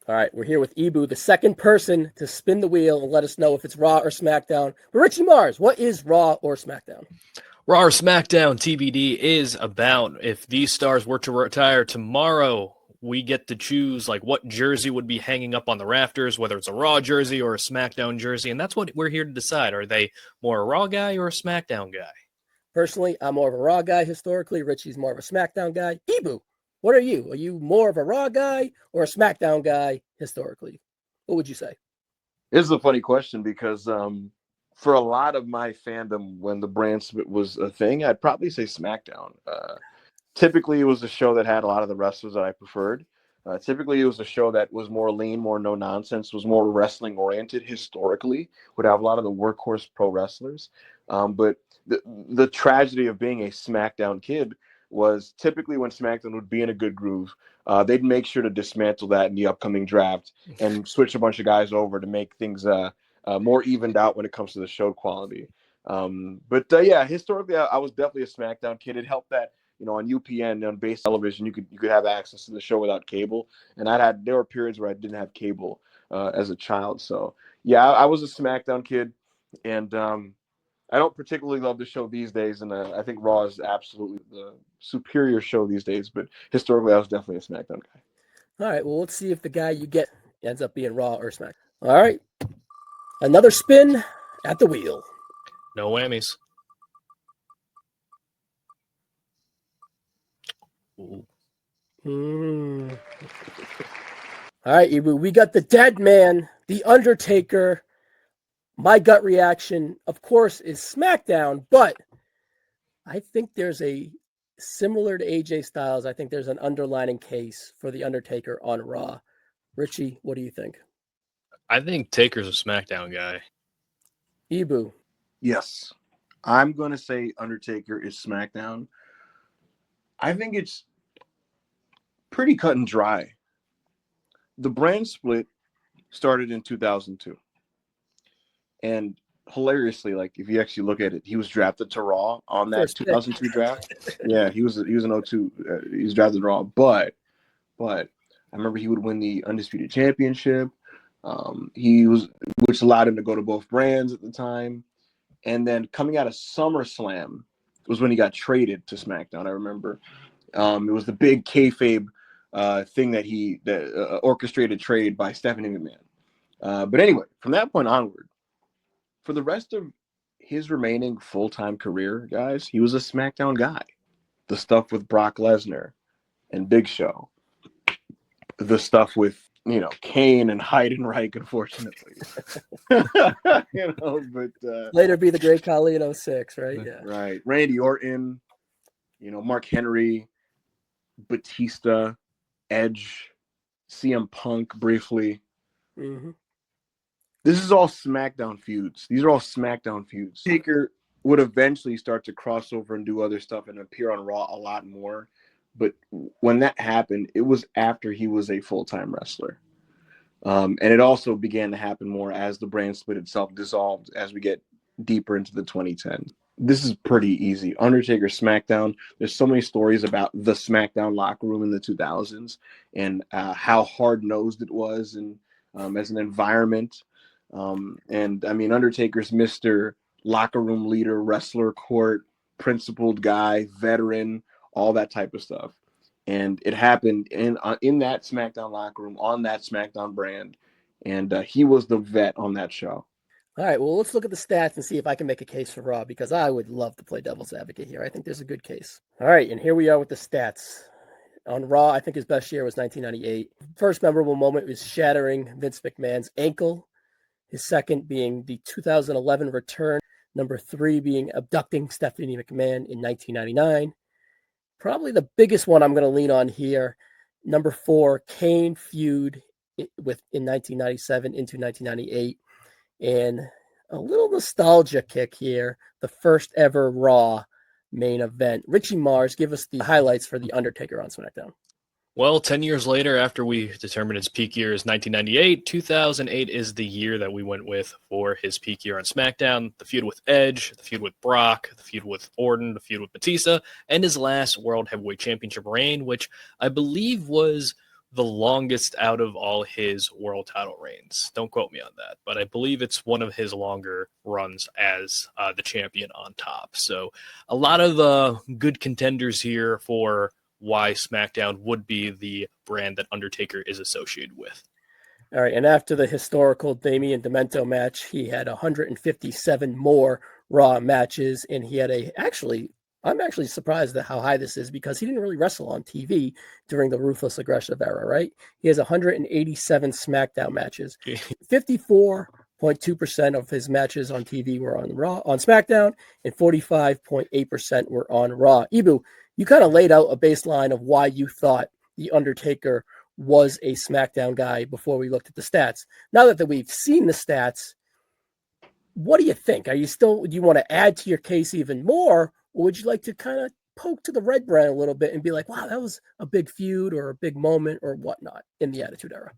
All right, we're here with Ibu, the second person to spin the wheel and let us know if it's Raw or SmackDown. But Richie Mars, what is Raw or SmackDown? RAW or SmackDown TBD is about if these stars were to retire tomorrow, we get to choose like what jersey would be hanging up on the rafters, whether it's a Raw jersey or a SmackDown jersey, and that's what we're here to decide. Are they more a Raw guy or a SmackDown guy? Personally, I'm more of a Raw guy historically. Richie's more of a SmackDown guy. Ibu, what are you? Are you more of a Raw guy or a SmackDown guy historically? What would you say? This is a funny question because for a lot of my fandom, when the brand split was a thing, I'd probably say SmackDown. Typically, it was a show that had a lot of the wrestlers that I preferred. Typically, it was a show that was more lean, more no nonsense, was more wrestling oriented historically, would have a lot of the workhorse pro wrestlers. But the tragedy of being a SmackDown kid was typically when SmackDown would be in a good groove, they'd make sure to dismantle that in the upcoming draft and switch a bunch of guys over to make things more evened out when it comes to the show quality. But historically, I was definitely a SmackDown kid. It helped that, on UPN, on base television, you could have access to the show without cable. And there were periods where I didn't have cable as a child. So yeah, I was a SmackDown kid, and I don't particularly love the show these days. And I think Raw is absolutely the superior show these days. But historically, I was definitely a SmackDown guy. All right, well, let's see if the guy you get ends up being Raw or SmackDown. All right, another spin at the wheel. No whammies. All right, Ibu, we got the Deadman, The Undertaker. My gut reaction, of course, is SmackDown, but I think there's similar to AJ Styles, I think there's an underlining case for The Undertaker on Raw. Richie, what do you think? I think Taker's a SmackDown guy. Ibu. Yes. I'm going to say Undertaker is SmackDown. I think it's pretty cut and dry. The brand split started in 2002. And hilariously, like if you actually look at it, he was drafted to Raw on that 2002 draft. Yeah, he was in 02. He was drafted to Raw, but I remember he would win the Undisputed Championship. Which allowed him to go to both brands at the time. And then coming out of SummerSlam was when he got traded to SmackDown. I remember it was the big kayfabe thing that orchestrated trade by Stephanie McMahon. But anyway, from that point onward, for the rest of his remaining full-time career, guys, he was a SmackDown guy. The stuff with Brock Lesnar and Big Show. The stuff with, Kane and Heidenreich, unfortunately. But later be the Great Khali in 06, right? Yeah. Right. Randy Orton, Mark Henry, Batista, Edge, CM Punk briefly. Mm-hmm. This is all SmackDown feuds. These are all SmackDown feuds. Taker would eventually start to cross over and do other stuff and appear on Raw a lot more. But when that happened, it was after he was a full-time wrestler. And it also began to happen more as the brand split itself dissolved as we get deeper into the 2010s. This is pretty easy. Undertaker SmackDown. There's so many stories about the SmackDown locker room in the 2000s and how hard-nosed it was and as an environment. And I mean, Undertaker's Mr. Locker room leader, wrestler court, principled guy, veteran, all that type of stuff. And it happened in that SmackDown locker room, on that SmackDown brand. And he was the vet on that show. All right, well, let's look at the stats and see if I can make a case for Raw, because I would love to play devil's advocate here. I think there's a good case. All right, and here we are with the stats. On Raw, I think his best year was 1998. First memorable moment was shattering Vince McMahon's ankle. His second being the 2011 return. Number 3 being abducting Stephanie McMahon in 1999. Probably the biggest one I'm going to lean on here. Number 4, Kane feud in 1997 into 1998. And a little nostalgia kick here. The first ever Raw main event. Richie Mars, give us the highlights for The Undertaker on SmackDown. Well, 10 years later, after we determined his peak year is 1998, 2008 is the year that we went with for his peak year on SmackDown. The feud with Edge, the feud with Brock, the feud with Orton, the feud with Batista, and his last World Heavyweight Championship reign, which I believe was the longest out of all his world title reigns. Don't quote me on that, but I believe it's one of his longer runs as the champion on top. So a lot of good contenders here for why SmackDown would be the brand that Undertaker is associated with. All right, and after the historical Damien Demento match, he had 157 more Raw matches, and he had I'm actually surprised at how high this is because he didn't really wrestle on TV during the Ruthless Aggressive era, right? He has 187 SmackDown matches. 54.2% of his matches on TV were on SmackDown, and 45.8% were on Raw. Ibu, you kind of laid out a baseline of why you thought The Undertaker was a SmackDown guy before we looked at the stats. Now that we've seen the stats, what do you think? Do you want to add to your case even more, or would you like to kind of poke to the red brand a little bit and be like, wow, that was a big feud or a big moment or whatnot in the Attitude Era?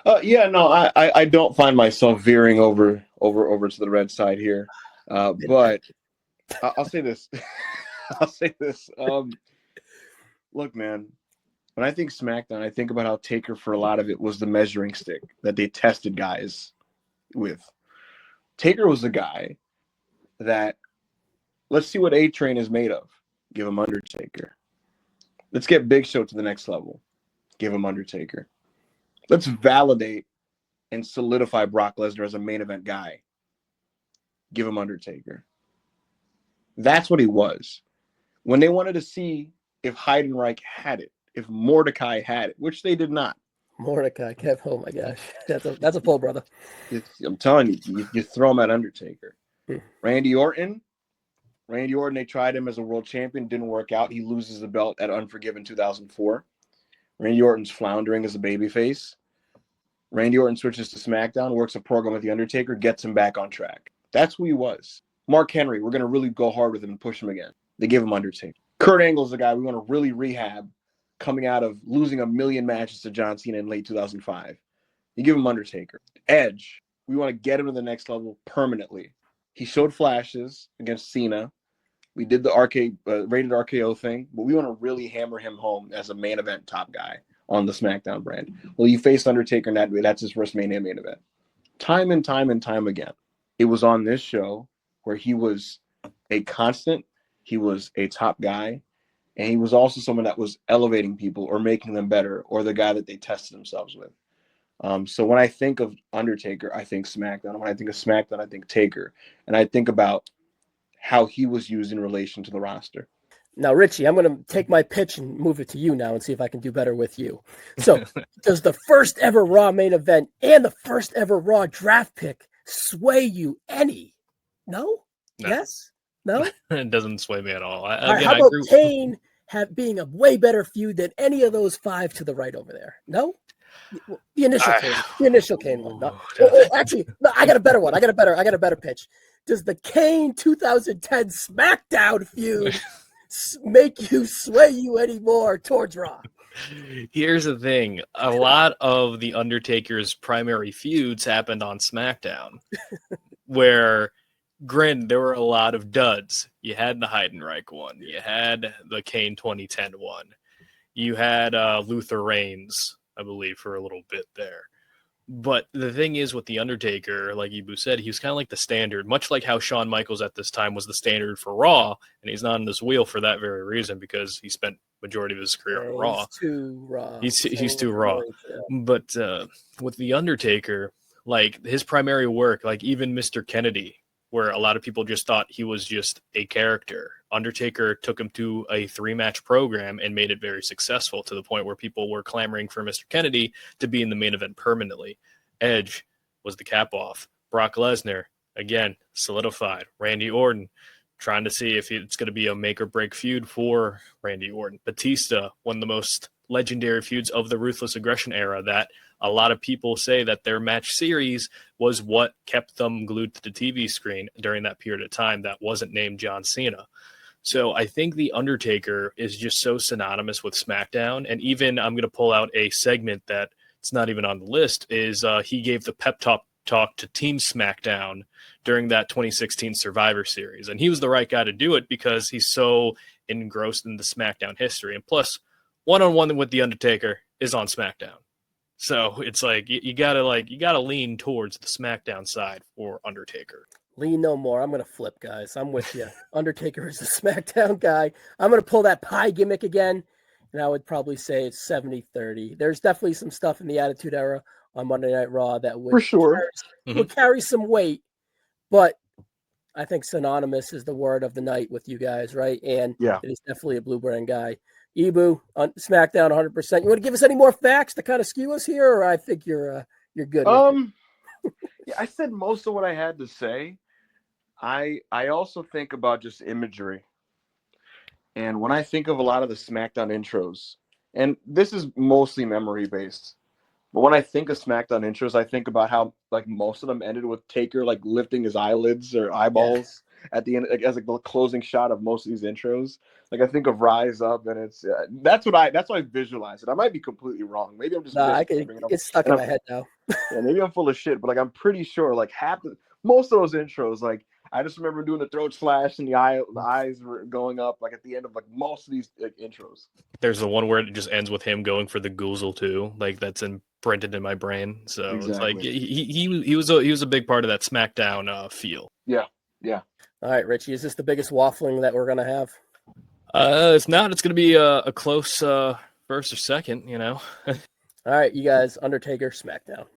I don't find myself veering over to the red side here. But I'll say this. Look, man, when I think SmackDown, I think about how Taker, for a lot of it, was the measuring stick that they tested guys with. Taker was the guy that, let's see what A-Train is made of. Give him Undertaker. Let's get Big Show to the next level. Give him Undertaker. Let's validate and solidify Brock Lesnar as a main event guy. Give him Undertaker. That's what he was. When they wanted to see if Heidenreich had it, if Mordecai had it, which they did not. Mordecai, Kev, oh my gosh. That's a pull, brother. I'm telling you throw him at Undertaker. Randy Orton, they tried him as a world champion, didn't work out. He loses the belt at Unforgiven 2004. Randy Orton's floundering as a babyface. Randy Orton switches to SmackDown, works a program with The Undertaker, gets him back on track. That's who he was. Mark Henry, we're going to really go hard with him and push him again. They give him Undertaker. Kurt Angle's the guy we want to really rehab, coming out of losing 1 million matches to John Cena in late 2005. You give him Undertaker. Edge, we want to get him to the next level permanently. He showed flashes against Cena. We did the rated RKO thing, but we want to really hammer him home as a main event top guy on the SmackDown brand. Well, you faced Undertaker in that way. That's his first main event. Time and time again. It was on this show where he was a constant. He was a top guy. And he was also someone that was elevating people or making them better, or the guy that they tested themselves with. So when I think of Undertaker, I think SmackDown. When I think of SmackDown, I think Taker. And I think about how he was used in relation to the roster. Now, Richie, I'm going to take my pitch and move it to you now and see if I can do better with you. So does the first ever Raw main event and the first ever Raw draft pick sway you any? No? Yes? No? It doesn't sway me at all. How about Kane being a way better feud than any of those 5 to the right over there? No? The initial Kane one. No. Actually, no, I got a better one. I got a better pitch. Does the Kane 2010 SmackDown feud sway you anymore towards Raw? Here's the thing. A lot of the Undertaker's primary feuds happened on SmackDown, where granted, there were a lot of duds. You had the Heidenreich one. You had the Kane 2010 one. You had Luther Reigns, I believe, for a little bit there. But the thing is with The Undertaker, like Ibu said, he was kind of like the standard, much like how Shawn Michaels at this time was the standard for Raw, and he's not on this wheel for that very reason because he spent majority of his career on Raw. He's too raw. He's too raw. But with The Undertaker, like his primary work, like even Mr. Kennedy, where a lot of people just thought he was just a character. Undertaker took him to a 3-match program and made it very successful to the point where people were clamoring for Mr. Kennedy to be in the main event permanently. Edge was the cap off. Brock Lesnar, again, solidified. Randy Orton, trying to see if it's going to be a make or break feud for Randy Orton. Batista, one of the most legendary feuds of the Ruthless Aggression era that a lot of people say that their match series was what kept them glued to the TV screen during that period of time that wasn't named John Cena. So I think The Undertaker is just so synonymous with SmackDown. And even I'm going to pull out a segment that it's not even on the list is he gave the pep talk to Team SmackDown during that 2016 Survivor Series. And he was the right guy to do it because he's so engrossed in the SmackDown history. And plus, one-on-one with the Undertaker is on SmackDown. So it's like you gotta lean towards the SmackDown side for Undertaker. Lean no more. I'm going to flip, guys. I'm with you. Undertaker is the SmackDown guy. I'm going to pull that pie gimmick again, and I would probably say it's 70-30. There's definitely some stuff in the Attitude Era on Monday Night Raw that would, For sure. would carry some weight, but I think synonymous is the word of the night with you guys, right? And Yeah. it is definitely a Blue Brand guy. Ibu on SmackDown 100%. You want to give us any more facts to kind of skew us here, or I think you're good with it? Yeah, I said most of what I had to say. I also think about just imagery. And when I think of a lot of the SmackDown intros, and this is mostly memory based, but when I think of SmackDown intros, I think about how like most of them ended with Taker like lifting his eyelids or eyeballs at the end, like, as like the closing shot of most of these intros. Like I think of Rise Up, and it's that's what I visualize it. I might be completely wrong. Maybe I'm just It's stuck in my head now. Yeah, maybe I'm full of shit, but like I'm pretty sure like most of those intros, like I just remember doing the throat slash and the eyes were going up like at the end of like most of these like, intros. There's the one where it just ends with him going for the goozle too. Like that's imprinted in my brain. So Exactly. it's like he was a big part of that SmackDown feel. Yeah. All right, Richie, is this the biggest waffling that we're going to have? It's not. It's going to be a close first or second. All right, you guys, Undertaker, SmackDown.